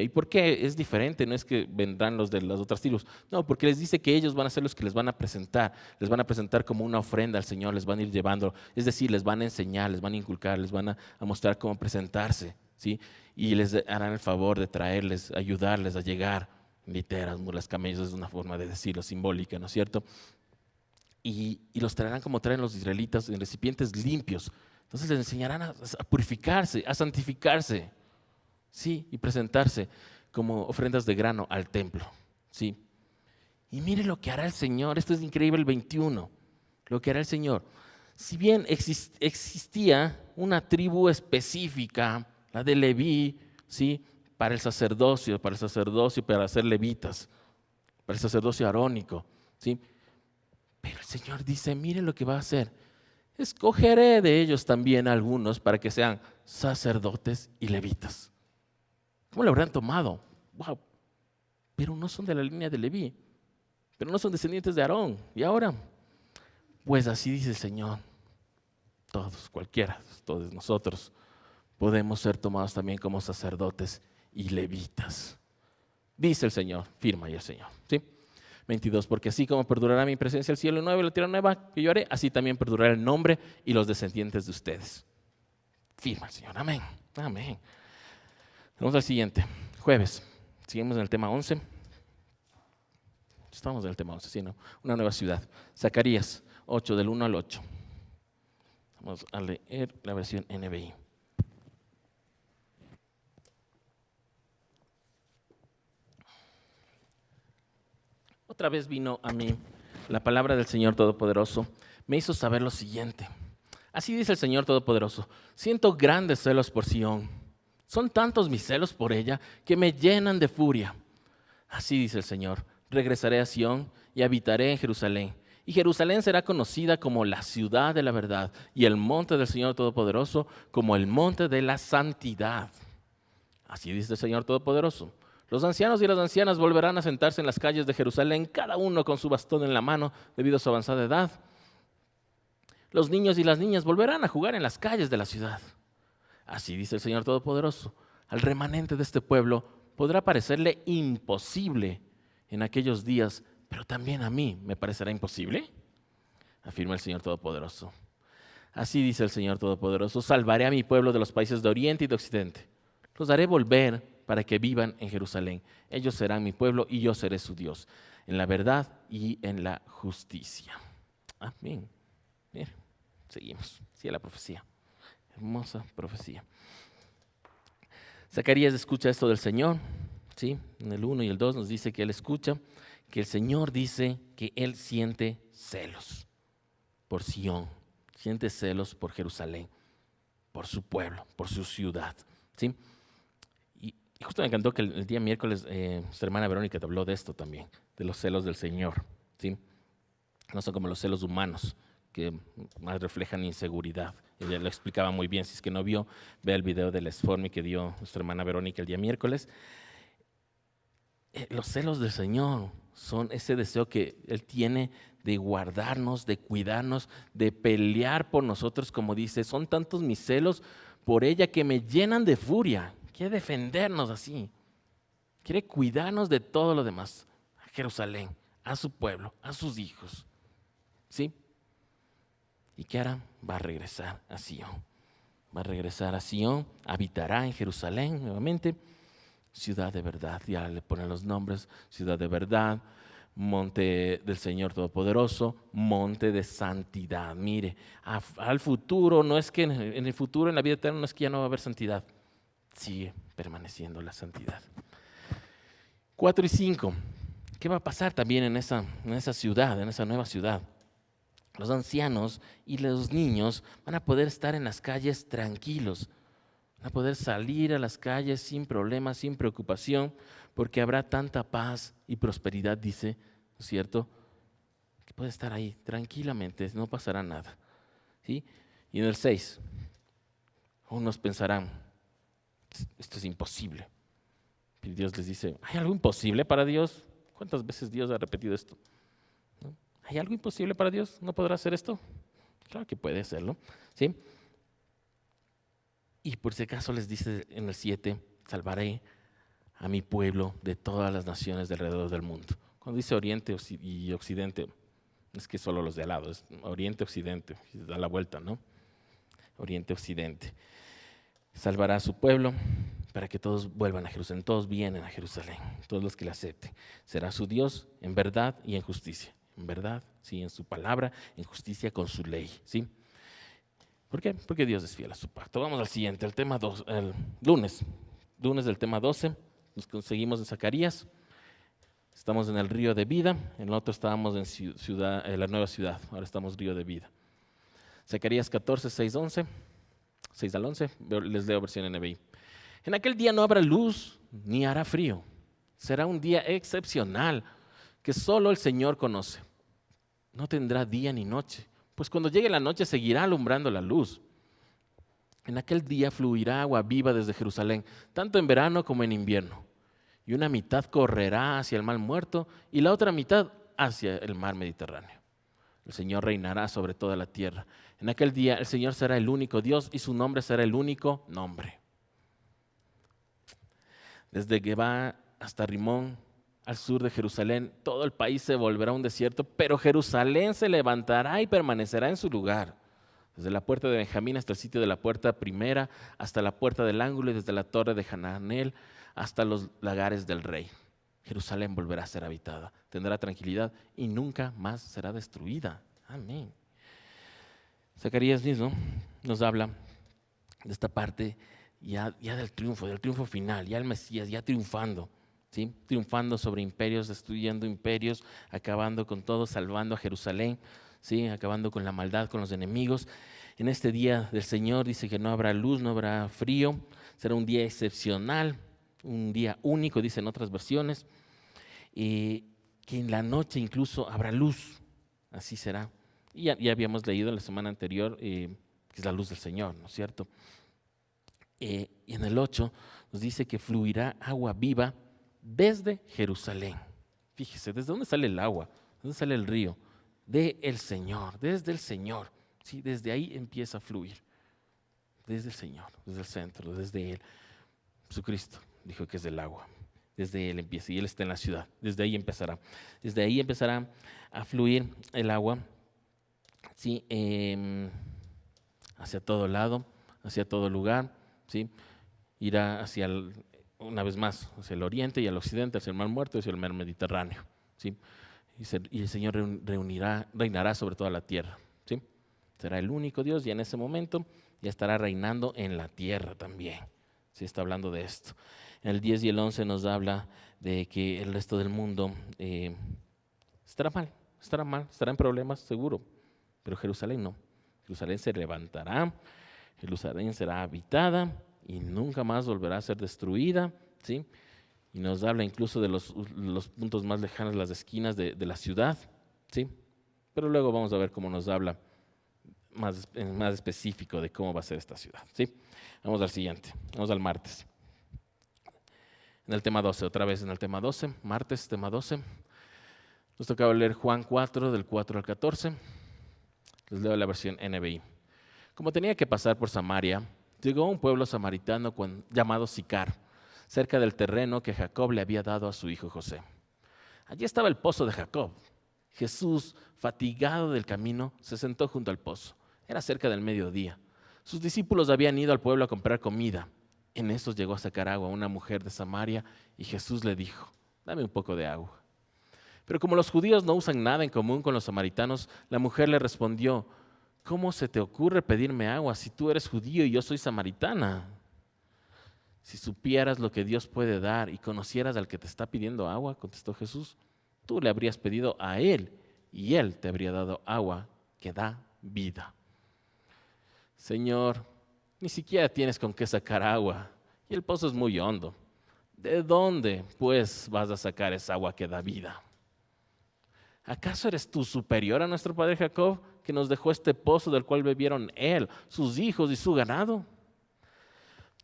¿Y por qué es diferente? No es que vendrán los de las otras tribus. No, porque les dice que ellos van a ser los que les van a presentar como una ofrenda al Señor, les van a ir llevando, es decir, les van a enseñar, les van a inculcar, les van a mostrar cómo presentarse, ¿sí? Y les harán el favor de traerles, ayudarles a llegar, literas, mulas, camellos, es una forma de decirlo, simbólica, ¿no es cierto? Y los traerán como traen los israelitas en recipientes limpios. Entonces les enseñarán a purificarse, a santificarse, ¿sí? Y presentarse como ofrendas de grano al templo, ¿sí? Y mire lo que hará el Señor, esto es increíble, el 21, lo que hará el Señor. Si bien existía una tribu específica, la de Leví, ¿sí? Para el sacerdocio, para ser levitas, para el sacerdocio arónico, ¿sí? Pero el Señor dice, mire lo que va a hacer. Escogeré de ellos también algunos para que sean sacerdotes y levitas. ¿Cómo lo habrán tomado? Wow. Pero no son de la línea de Leví, pero no son descendientes de Aarón. ¿Y ahora? Pues así dice el Señor. Todos, cualquiera, todos nosotros podemos ser tomados también como sacerdotes y levitas. Dice el Señor, firma ahí el Señor. ¿Sí? 22, porque así como perdurará mi presencia el cielo nuevo y la tierra nueva que yo haré, así también perdurará el nombre y los descendientes de ustedes. Firma el Señor, amén, amén. Vamos al siguiente, jueves. Seguimos en el tema 11. Estamos en el tema 11, ¿sí, no? Una nueva ciudad. Zacarías 8, del 1 al 8. Vamos a leer la versión NBI. Otra vez vino a mí la palabra del Señor Todopoderoso. Me hizo saber lo siguiente. Así dice el Señor Todopoderoso. Siento grandes celos por Sión. Son tantos mis celos por ella que me llenan de furia. Así dice el Señor. Regresaré a Sión y habitaré en Jerusalén. Y Jerusalén será conocida como la ciudad de la verdad y el monte del Señor Todopoderoso como el monte de la santidad. Así dice el Señor Todopoderoso. Los ancianos y las ancianas volverán a sentarse en las calles de Jerusalén, cada uno con su bastón en la mano debido a su avanzada edad. Los niños y las niñas volverán a jugar en las calles de la ciudad. Así dice el Señor Todopoderoso. Al remanente de este pueblo podrá parecerle imposible en aquellos días, pero también a mí me parecerá imposible, afirma el Señor Todopoderoso. Así dice el Señor Todopoderoso: salvaré a mi pueblo de los países de Oriente y de Occidente. Los haré volver para que vivan en Jerusalén. Ellos serán mi pueblo y yo seré su Dios, en la verdad y en la justicia. Amén. Bien, seguimos. Sigue la profecía. Hermosa profecía. Zacarías escucha esto del Señor, ¿sí? En el 1 y el 2 nos dice que él escucha, que el Señor dice que él siente celos por Sión, siente celos por Jerusalén, por su pueblo, por su ciudad, ¿sí? Y justo me encantó que el día miércoles su hermana Verónica te habló de esto también, de los celos del Señor, ¿sí? No son como los celos humanos, que más reflejan inseguridad. Ella lo explicaba muy bien. Si es que no vio, vea el video del Esformi que dio nuestra hermana Verónica el día miércoles. Los celos del Señor son ese deseo que Él tiene de guardarnos, de cuidarnos, de pelear por nosotros, como dice: son tantos mis celos por ella que me llenan de furia. Quiere defendernos así. Quiere cuidarnos de todo lo demás. A Jerusalén, a su pueblo, a sus hijos. ¿Sí? ¿Y qué hará? Va a regresar a Sión. Va a regresar a Sión, habitará en Jerusalén nuevamente. Ciudad de verdad, ya le ponen los nombres: ciudad de verdad, monte del Señor Todopoderoso, monte de santidad. Mire, al futuro, no es que en el futuro, en la vida eterna, no es que ya no va a haber santidad. Sigue permaneciendo la santidad. 4 y 5. ¿Qué va a pasar también en esa ciudad, en esa nueva ciudad? Los ancianos y los niños van a poder estar en las calles tranquilos, van a poder salir a las calles sin problemas, sin preocupación, porque habrá tanta paz y prosperidad, dice, ¿no es cierto? Que puede estar ahí tranquilamente, no pasará nada, ¿sí? Y en el 6, unos pensarán: esto es imposible. Y Dios les dice: ¿hay algo imposible para Dios? ¿Cuántas veces Dios ha repetido esto? ¿Hay algo imposible para Dios? ¿No podrá hacer esto? Claro que puede hacerlo, ¿sí? Y por si acaso les dice en el 7: salvaré a mi pueblo de todas las naciones de alrededor del mundo. Cuando dice Oriente y Occidente, no es que solo los de al lado, es Oriente, Occidente, da la vuelta, ¿no? Oriente, Occidente. Salvará a su pueblo para que todos vuelvan a Jerusalén, todos vienen a Jerusalén, todos los que le acepten. Será su Dios en verdad y en justicia. En verdad, sí, en su palabra, en justicia con su ley, ¿sí? ¿Por qué? Porque Dios es fiel a su pacto. Vamos al siguiente, el tema 2, el lunes del tema 12, nos conseguimos en Zacarías. Estamos en el río de vida, en el otro estábamos en la nueva ciudad, ahora estamos río de vida. Zacarías 14, 6 al 11, les leo versión NBI. En aquel día no habrá luz ni hará frío, será un día excepcional que solo el Señor conoce. No tendrá día ni noche, pues cuando llegue la noche seguirá alumbrando la luz. En aquel día fluirá agua viva desde Jerusalén, tanto en verano como en invierno. Y una mitad correrá hacia el mar Muerto y la otra mitad hacia el mar Mediterráneo. El Señor reinará sobre toda la tierra. En aquel día el Señor será el único Dios y su nombre será el único nombre. Desde Gebá hasta Rimón, al sur de Jerusalén, todo el país se volverá un desierto, pero Jerusalén se levantará y permanecerá en su lugar. Desde la puerta de Benjamín hasta el sitio de la puerta primera, hasta la puerta del ángulo y desde la torre de Hananel hasta los lagares del rey. Jerusalén volverá a ser habitada, tendrá tranquilidad y nunca más será destruida. Amén. Zacarías mismo nos habla de esta parte ya del triunfo final, ya el Mesías, ya triunfando. ¿Sí? Triunfando sobre imperios, destruyendo imperios, acabando con todo, salvando a Jerusalén, ¿sí? Acabando con la maldad, con los enemigos. En este día del Señor dice que no habrá luz, no habrá frío, será un día excepcional, un día único, dicen otras versiones, y que en la noche incluso habrá luz. así será. Y ya habíamos leído en la semana anterior que es la luz del Señor, ¿no es cierto? Y en el 8 nos dice que fluirá agua viva desde Jerusalén. Fíjese, ¿desde dónde sale el agua? ¿De dónde sale el río? Del Señor, desde el Señor. ¿Sí? Desde ahí empieza a fluir. Desde el Señor, desde el centro, desde Él. Jesucristo dijo que es del agua. Desde Él empieza y Él está en la ciudad. Desde ahí empezará. Desde ahí empezará a fluir el agua, ¿sí? Hacia todo lado, hacia todo lugar, ¿sí? Irá una vez más, hacia el oriente y al occidente, hacia el mar Muerto y hacia el mar Mediterráneo, ¿sí? Y el Señor reinará sobre toda la tierra, ¿sí? Será el único Dios y en ese momento ya estará reinando en la tierra también. Sí, está hablando de esto. En el 10 y el 11 nos habla de que el resto del mundo estará mal, estará en problemas, seguro, pero Jerusalén no. Jerusalén se levantará, Jerusalén será habitada y nunca más volverá a ser destruida, ¿sí? Y nos habla incluso de los puntos más lejanos, las esquinas de la ciudad, ¿sí? Pero luego vamos a ver cómo nos habla más específico de cómo va a ser esta ciudad, ¿sí? Vamos al siguiente, vamos al martes. En el tema 12, otra vez en el tema 12, martes, tema 12. Nos tocaba leer Juan 4, del 4 al 14. Les leo la versión NBI. Como tenía que pasar por Samaria, llegó a un pueblo samaritano llamado Sicar, cerca del terreno que Jacob le había dado a su hijo José. Allí estaba el pozo de Jacob. Jesús, fatigado del camino, se sentó junto al pozo. Era cerca del mediodía. Sus discípulos habían ido al pueblo a comprar comida. En eso llegó a sacar agua una mujer de Samaria y Jesús le dijo, dame un poco de agua. Pero como los judíos no usan nada en común con los samaritanos, la mujer le respondió, ¿cómo se te ocurre pedirme agua si tú eres judío y yo soy samaritana? Si supieras lo que Dios puede dar y conocieras al que te está pidiendo agua, contestó Jesús, tú le habrías pedido a Él y Él te habría dado agua que da vida. Señor, ni siquiera tienes con qué sacar agua y el pozo es muy hondo. ¿De dónde, pues, vas a sacar esa agua que da vida? ¿Acaso eres tú superior a nuestro padre Jacob, que nos dejó este pozo del cual bebieron él, sus hijos y su ganado?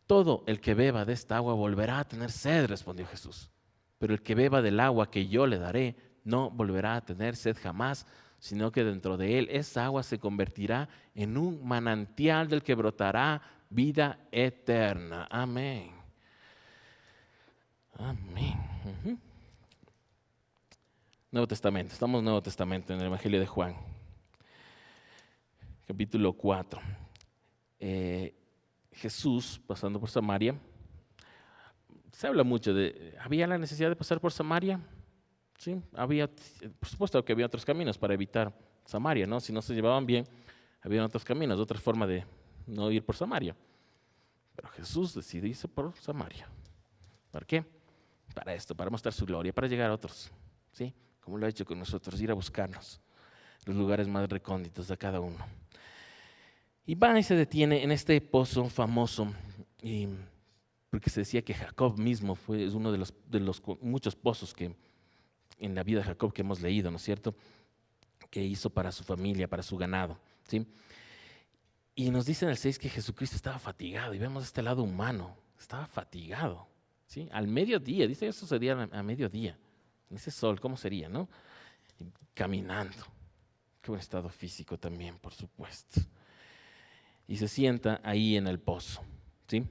Todo el que beba de esta agua volverá a tener sed, respondió Jesús. Pero el que beba del agua que yo le daré no volverá a tener sed jamás, sino que dentro de él esa agua se convertirá en un manantial del que brotará vida eterna. Amén. Amén. Nuevo Testamento, estamos en el Nuevo Testamento, en el Evangelio de Juan, capítulo 4. Jesús, pasando por Samaria, se habla mucho ¿había la necesidad de pasar por Samaria? Sí, por supuesto que había otros caminos para evitar Samaria, ¿no? Si no se llevaban bien, había otros caminos, otra forma de no ir por Samaria. Pero Jesús decidió irse por Samaria. ¿Para qué? Para esto, para mostrar su gloria, para llegar a otros, ¿sí? Como lo ha hecho con nosotros, ir a buscarnos los lugares más recónditos de cada uno. Y va y se detiene en este pozo famoso, porque se decía que Jacob mismo es uno de los muchos pozos que en la vida de Jacob que hemos leído, ¿no es cierto?, que hizo para su familia, para su ganado, ¿sí? Y nos dice en el 6 que Jesucristo estaba fatigado, y vemos este lado humano, estaba fatigado, ¿sí? Al mediodía, dice que eso sucedía a mediodía, en ese sol, ¿cómo sería, no? Caminando, qué buen estado físico también, por supuesto. Y se sienta ahí en el pozo, ¿sí?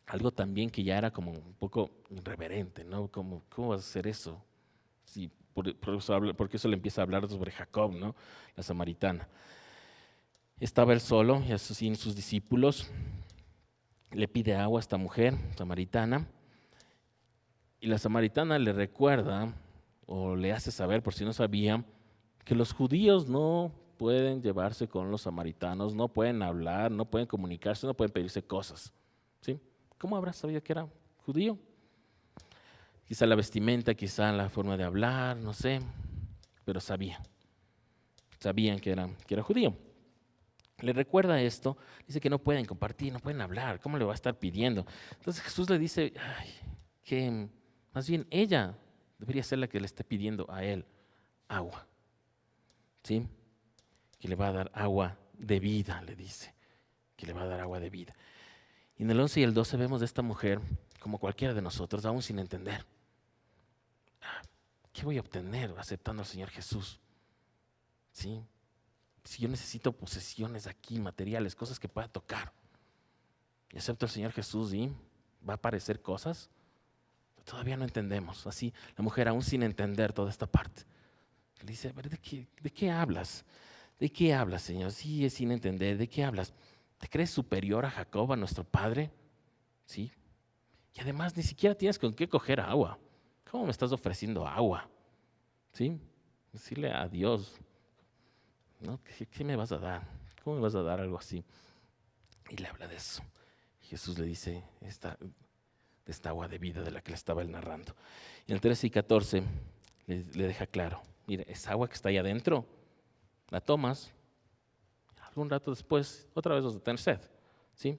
Algo también que ya era como un poco irreverente, ¿no? ¿Cómo vas a hacer eso? Sí, porque eso le empieza a hablar sobre Jacob, ¿no? La samaritana. Estaba él solo y así sus discípulos. Le pide agua a esta mujer samaritana. Y la samaritana le recuerda o le hace saber, por si no sabía, que los judíos no pueden llevarse con los samaritanos, no pueden hablar, no pueden comunicarse, no pueden pedirse cosas, ¿sí? ¿Cómo habrá sabido que era judío? Quizá la vestimenta, quizá la forma de hablar, no sé, pero sabían que era judío. Le recuerda esto, dice que no pueden compartir, no pueden hablar, ¿cómo le va a estar pidiendo? Entonces Jesús le dice que más bien ella debería ser la que le esté pidiendo a él agua. ¿sí? Que le va a dar agua de vida, le dice, que le va a dar agua de vida. Y en el 11 y el 12 vemos de esta mujer, como cualquiera de nosotros, aún sin entender. ¿Qué voy a obtener aceptando al Señor Jesús? ¿Sí? Si yo necesito posesiones aquí, materiales, cosas que pueda tocar, y acepto al Señor Jesús y va a aparecer cosas, todavía no entendemos. Así la mujer, aún sin entender toda esta parte, le dice, ¿de qué hablas? ¿De qué hablas, Señor? Sí, es sin entender. ¿De qué hablas? ¿Te crees superior a Jacob, a nuestro padre? Sí. Y además ni siquiera tienes con qué coger agua. ¿Cómo me estás ofreciendo agua? ¿Sí? Decirle a Dios, ¿no? ¿Qué me vas a dar? ¿Cómo me vas a dar algo así? Y le habla de eso. Jesús le dice de esta agua de vida de la que le estaba él narrando. Y en el 13 y 14 le deja claro, mira, esa agua que está ahí adentro, la tomas, algún rato después otra vez vas a tener sed, ¿sí?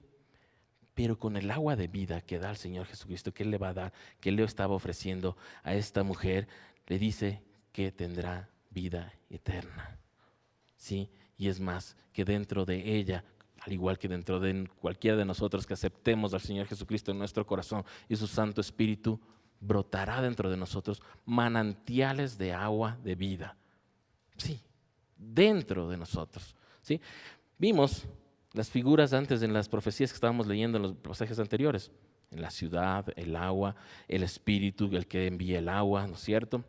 Pero con el agua de vida que da el Señor Jesucristo, que Él le va a dar, que Él le estaba ofreciendo a esta mujer, le dice que tendrá vida eterna, ¿sí? Y es más, que dentro de ella, al igual que dentro de cualquiera de nosotros que aceptemos al Señor Jesucristo en nuestro corazón y su Santo Espíritu, brotará dentro de nosotros manantiales de agua de vida. Sí, dentro de nosotros. ¿Sí? Vimos las figuras antes en las profecías que estábamos leyendo en los pasajes anteriores. En la ciudad, el agua, el Espíritu, el que envía el agua, ¿no es cierto?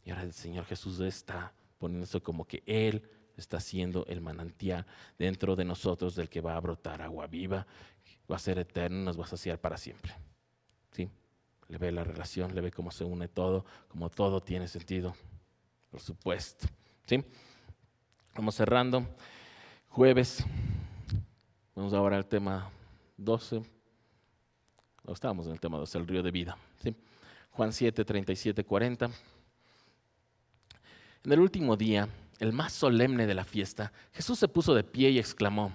Y ahora el Señor Jesús está poniéndose como que Él está siendo el manantial dentro de nosotros del que va a brotar agua viva, va a ser eterno, nos va a saciar para siempre. ¿Sí? Le ve la relación, le ve cómo se une todo, cómo todo tiene sentido, por supuesto. ¿Sí? Vamos cerrando. Jueves. Vamos ahora al tema 12. Estábamos en el tema 12, el río de vida. ¿Sí? Juan 7, 37, 40. En el último día, el más solemne de la fiesta, Jesús se puso de pie y exclamó,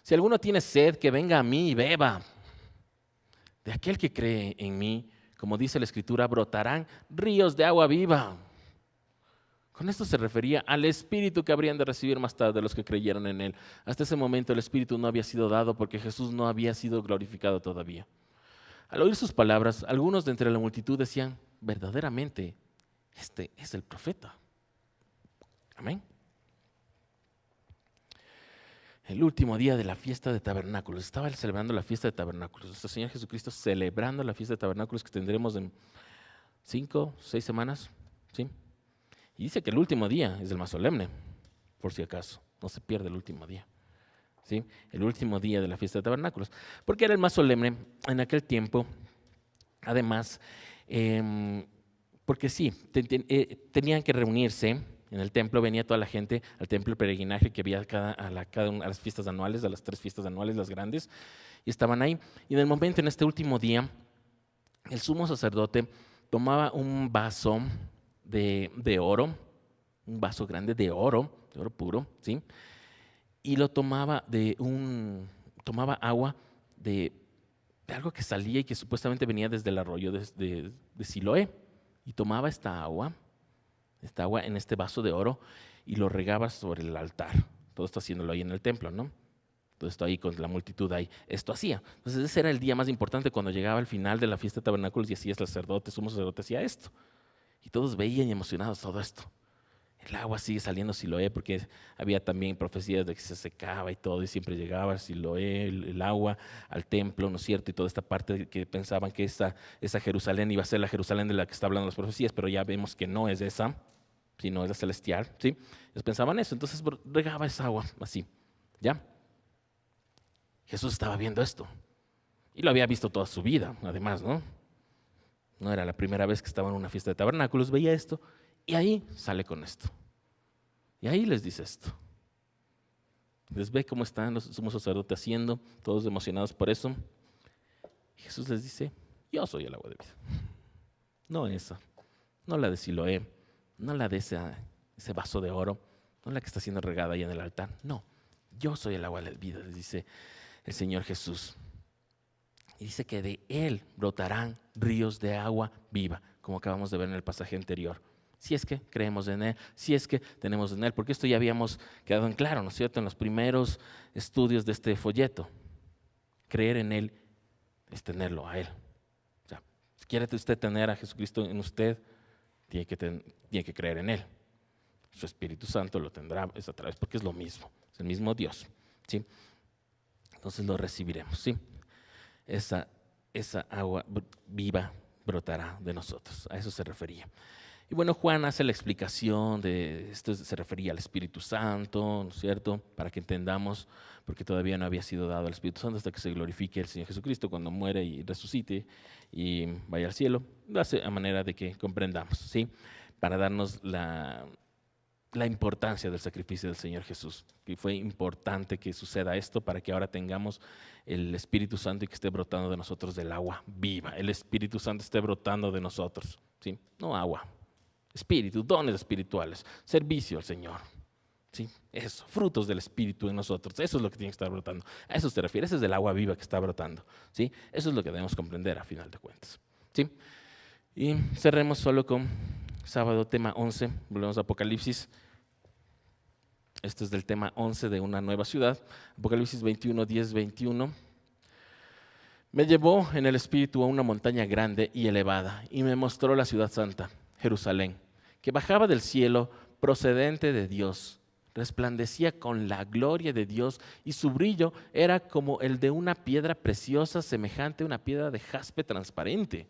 si alguno tiene sed, que venga a mí y beba. De aquel que cree en mí, como dice la Escritura, brotarán ríos de agua viva. Con esto se refería al Espíritu que habrían de recibir más tarde los que creyeron en Él. Hasta ese momento el Espíritu no había sido dado porque Jesús no había sido glorificado todavía. Al oír sus palabras, algunos de entre la multitud decían, verdaderamente, este es el profeta. Amén. El último día de la fiesta de tabernáculos. Estaba él celebrando la fiesta de tabernáculos. Nuestro Señor Jesucristo celebrando la fiesta de tabernáculos que tendremos en 5, 6 semanas. ¿Sí? Y dice que el último día es el más solemne, por si acaso. No se pierde el último día. ¿Sí? El último día de la fiesta de tabernáculos. Porque era el más solemne en aquel tiempo. Además, porque sí, tenían que reunirse. En el templo venía toda la gente al templo de peregrinaje que había a las fiestas anuales, a las 3 fiestas anuales, las grandes, y estaban ahí. Y en el momento, en este último día, el sumo sacerdote tomaba un vaso de oro, un vaso grande de oro puro, ¿sí? Y lo tomaba tomaba agua de algo que salía y que supuestamente venía desde el arroyo de Siloé. Y tomaba esta agua en este vaso de oro y lo regaba sobre el altar. Todo esto haciéndolo ahí en el templo, ¿no? Todo esto ahí con la multitud ahí. Esto hacía. Entonces ese era el día más importante cuando llegaba al final de la fiesta de tabernáculos y hacía el sumo sacerdote hacía esto. Y todos veían y emocionados todo esto. El agua sigue saliendo Siloé porque había también profecías de que se secaba y todo y siempre llegaba Siloé, el agua al templo, ¿no es cierto? Y toda esta parte que pensaban que esa Jerusalén iba a ser la Jerusalén de la que está hablando las profecías, pero ya vemos que no es esa, sino es la celestial, ¿sí? Ellos pensaban eso, entonces regaba esa agua así, ¿ya? Jesús estaba viendo esto y lo había visto toda su vida, además, ¿no? No era la primera vez que estaba en una fiesta de tabernáculos, veía esto y ahí sale con esto. Y ahí les dice esto. Les ve cómo están los sumos sacerdotes haciendo, todos emocionados por eso. Y Jesús les dice, yo soy el agua de vida. No esa, no la de Siloé, no la de ese vaso de oro, no la que está siendo regada ahí en el altar. No, yo soy el agua de vida, les dice el Señor Jesús. Y dice que de Él brotarán ríos de agua viva, como acabamos de ver en el pasaje anterior. Si es que creemos en Él, si es que tenemos en Él, porque esto ya habíamos quedado en claro, ¿no es cierto?, en los primeros estudios de este folleto. Creer en Él es tenerlo a Él. O sea, si quiere usted tener a Jesucristo en usted, tiene que creer en Él. Su Espíritu Santo lo tendrá es a través, porque es lo mismo, es el mismo Dios, ¿sí? Entonces lo recibiremos, ¿sí? Esa agua viva brotará de nosotros, a eso se refería. Y bueno, Juan hace la explicación de esto, se refería al Espíritu Santo, ¿no es cierto? Para que entendamos, porque todavía no había sido dado el Espíritu Santo hasta que se glorifique el Señor Jesucristo cuando muere y resucite y vaya al cielo. Lo hace a manera de que comprendamos, ¿sí? Para darnos la importancia del sacrificio del Señor Jesús. Y fue importante que suceda esto para que ahora tengamos el Espíritu Santo y que esté brotando de nosotros del agua viva. El Espíritu Santo esté brotando de nosotros, ¿sí? No agua. Espíritu, dones espirituales, servicio al Señor. ¿Sí? Eso, frutos del Espíritu en nosotros. Eso es lo que tiene que estar brotando. A eso se refiere. Ese es del agua viva que está brotando. ¿Sí? Eso es lo que debemos comprender a final de cuentas. ¿Sí? Y cerremos solo con sábado, tema 11. Volvemos a Apocalipsis. Este es del tema 11 de una nueva ciudad. Apocalipsis 21, 10, 21. Me llevó en el Espíritu a una montaña grande y elevada y me mostró la ciudad santa, Jerusalén, que bajaba del cielo procedente de Dios. Resplandecía con la gloria de Dios y su brillo era como el de una piedra preciosa, semejante a una piedra de jaspe transparente.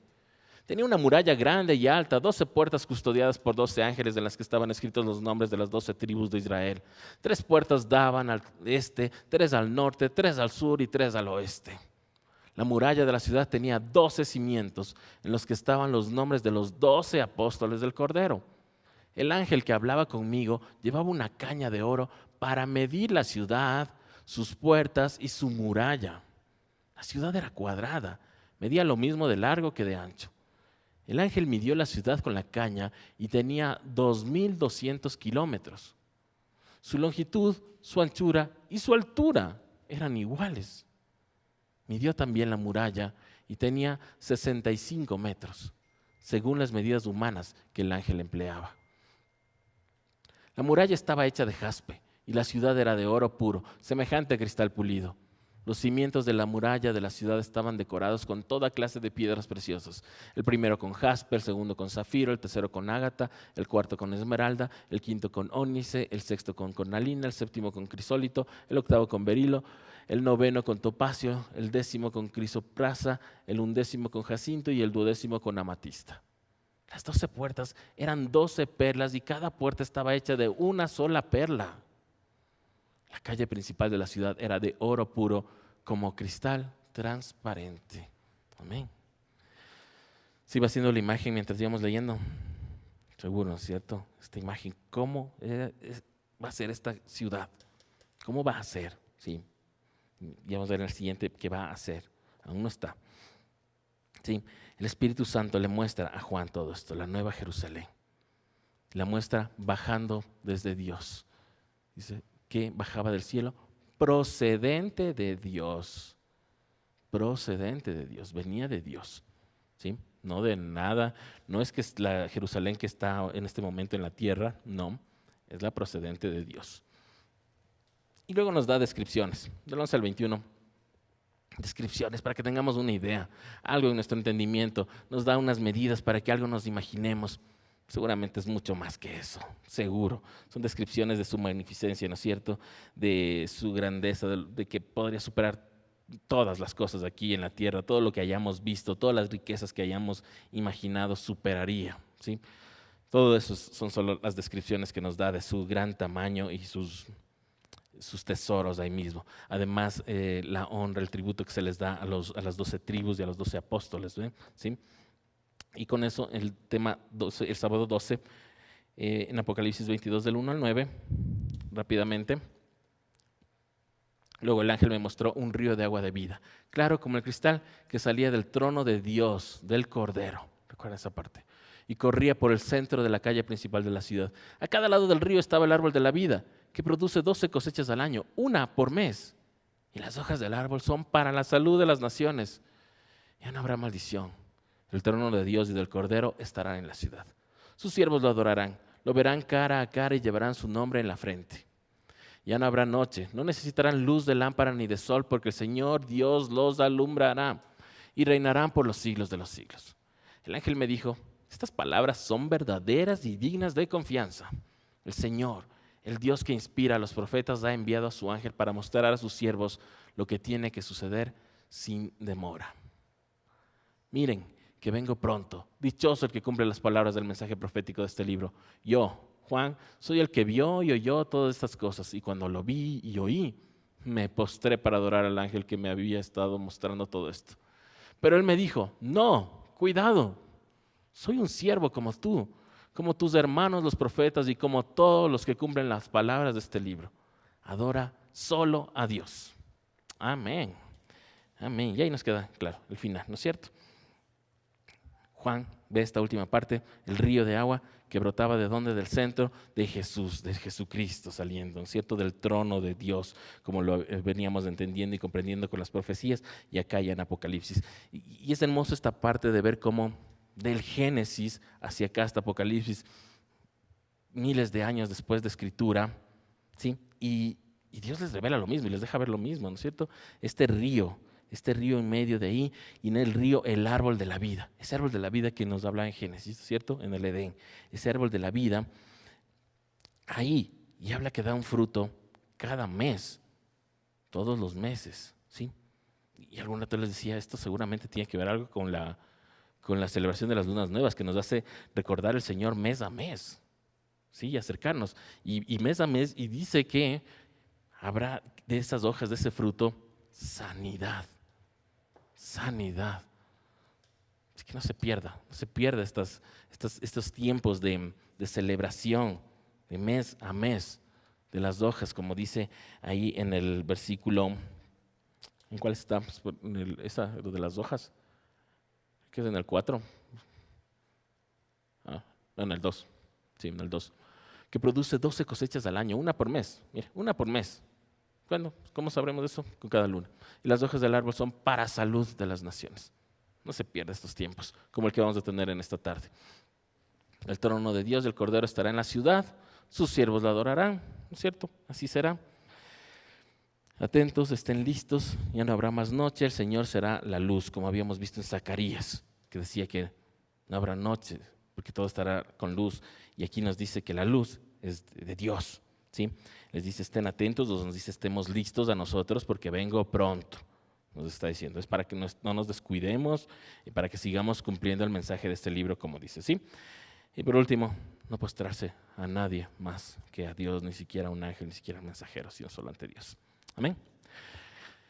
Tenía una muralla grande y alta, 12 puertas custodiadas por 12 ángeles en las que estaban escritos los nombres de las 12 tribus de Israel. 3 puertas daban al este, 3 al norte, 3 al sur y 3 al oeste. La muralla de la ciudad tenía 12 cimientos en los que estaban los nombres de los 12 apóstoles del Cordero. El ángel que hablaba conmigo llevaba una caña de oro para medir la ciudad, sus puertas y su muralla. La ciudad era cuadrada, medía lo mismo de largo que de ancho. El ángel midió la ciudad con la caña y tenía 2.200 kilómetros. Su longitud, su anchura y su altura eran iguales. Midió también la muralla y tenía 65 metros, según las medidas humanas que el ángel empleaba. La muralla estaba hecha de jaspe y la ciudad era de oro puro, semejante a cristal pulido. Los cimientos de la muralla de la ciudad estaban decorados con toda clase de piedras preciosas. El primero con jaspe, el segundo con zafiro, el tercero con ágata, el cuarto con esmeralda, el quinto con ónice, el sexto con cornalina, el séptimo con crisólito, el octavo con berilo, el noveno con topacio, el décimo con crisoprasa, el undécimo con jacinto y el duodécimo con amatista. Las 12 puertas eran 12 perlas y cada puerta estaba hecha de una sola perla. La calle principal de la ciudad era de oro puro como cristal transparente. Amén. ¿Sí va haciendo la imagen mientras íbamos leyendo? Seguro, ¿no es cierto? Esta imagen, ¿cómo va a ser esta ciudad? ¿Cómo va a ser? Sí. Ya vamos a ver en el siguiente qué va a hacer. Aún no está. Sí. El Espíritu Santo le muestra a Juan todo esto, la nueva Jerusalén. La muestra bajando desde Dios. Dice que bajaba del cielo procedente de Dios. Procedente de Dios, venía de Dios. ¿Sí? No de nada, no es que es la Jerusalén que está en este momento en la tierra, no, es la procedente de Dios. Y luego nos da descripciones, del 11 al 21. Descripciones para que tengamos una idea, algo en nuestro entendimiento, nos da unas medidas para que algo nos imaginemos. Seguramente es mucho más que eso, seguro. Son descripciones de su magnificencia, ¿no es cierto? De su grandeza, de que podría superar todas las cosas aquí en la tierra, todo lo que hayamos visto, todas las riquezas que hayamos imaginado, superaría, ¿sí? Todo eso son solo las descripciones que nos da de su gran tamaño y sus tesoros ahí mismo. Además, la honra, el tributo que se les da a las 12 tribus y a los 12 apóstoles, ¿sí? Y con eso el tema 12, el sábado 12, en Apocalipsis 22 del 1 al 9, rápidamente. Luego el ángel me mostró un río de agua de vida, claro como el cristal, que salía del trono de Dios, del Cordero. Recuerda esa parte. Y corría por el centro de la calle principal de la ciudad. A cada lado del río estaba el árbol de la vida, que produce 12 cosechas al año, una por mes. Y las hojas del árbol son para la salud de las naciones. Ya no habrá maldición. El trono de Dios y del Cordero estarán en la ciudad. Sus siervos lo adorarán, lo verán cara a cara y llevarán su nombre en la frente. Ya no habrá noche, no necesitarán luz de lámpara ni de sol, porque el Señor Dios los alumbrará y reinarán por los siglos de los siglos. El ángel me dijo, estas palabras son verdaderas y dignas de confianza. El Señor, el Dios que inspira a los profetas, ha enviado a su ángel para mostrar a sus siervos lo que tiene que suceder sin demora. Miren, que vengo pronto. Dichoso el que cumple las palabras del mensaje profético de este libro. Yo, Juan, soy el que vio y oyó todas estas cosas, y cuando lo vi y oí, me postré para adorar al ángel que me había estado mostrando todo esto. Pero él me dijo, no, cuidado, soy un siervo como tú, como tus hermanos los profetas y como todos los que cumplen las palabras de este libro. Adora solo a Dios. Amén. Amén. Y ahí nos queda claro el final, ¿no es cierto? Juan ve esta última parte, el río de agua que brotaba de donde, del centro de Jesús, de Jesucristo saliendo, ¿no es cierto? Del trono de Dios, como lo veníamos entendiendo y comprendiendo con las profecías, y acá ya en Apocalipsis. Y es hermoso esta parte de ver cómo del Génesis hacia acá hasta Apocalipsis, miles de años después de escritura, ¿sí? Y Dios les revela lo mismo y les deja ver lo mismo, ¿no es cierto? Este río en medio de ahí, y en el río el árbol de la vida, ese árbol de la vida que nos habla en Génesis, ¿cierto? En el Edén, ese árbol de la vida, ahí, y habla que da un fruto cada mes, todos los meses, ¿sí? Y algún rato les decía, esto seguramente tiene que ver algo con la celebración de las lunas nuevas, que nos hace recordar el Señor mes a mes, ¿sí? Y acercarnos, y mes a mes, y dice que habrá de esas hojas, de ese fruto, sanidad. Sanidad. Es que no se pierda estos tiempos de celebración, de mes a mes, de las hojas, como dice ahí en el versículo, ¿en cuál está? Lo de las hojas, que es en el 4. No, en el 2. Sí, en el 2. Que produce 12 cosechas al año, una por mes. Mire, una por mes. Bueno, ¿cómo sabremos de eso? Con cada luna. Y las hojas del árbol son para salud de las naciones. No se pierda estos tiempos, como el que vamos a tener en esta tarde. El trono de Dios, el Cordero, estará en la ciudad, sus siervos lo adorarán, ¿no es cierto? Así será. Atentos, estén listos, ya no habrá más noche, el Señor será la luz, como habíamos visto en Zacarías, que decía que no habrá noche, porque todo estará con luz. Y aquí nos dice que la luz es de Dios. ¿Sí? Les dice, estén atentos, nos dice, estemos listos a nosotros porque vengo pronto, nos está diciendo. Es para que no nos descuidemos y para que sigamos cumpliendo el mensaje de este libro, como dice, ¿sí? Y por último, no postrarse a nadie más que a Dios, ni siquiera a un ángel, ni siquiera a un mensajero, sino solo ante Dios. Amén.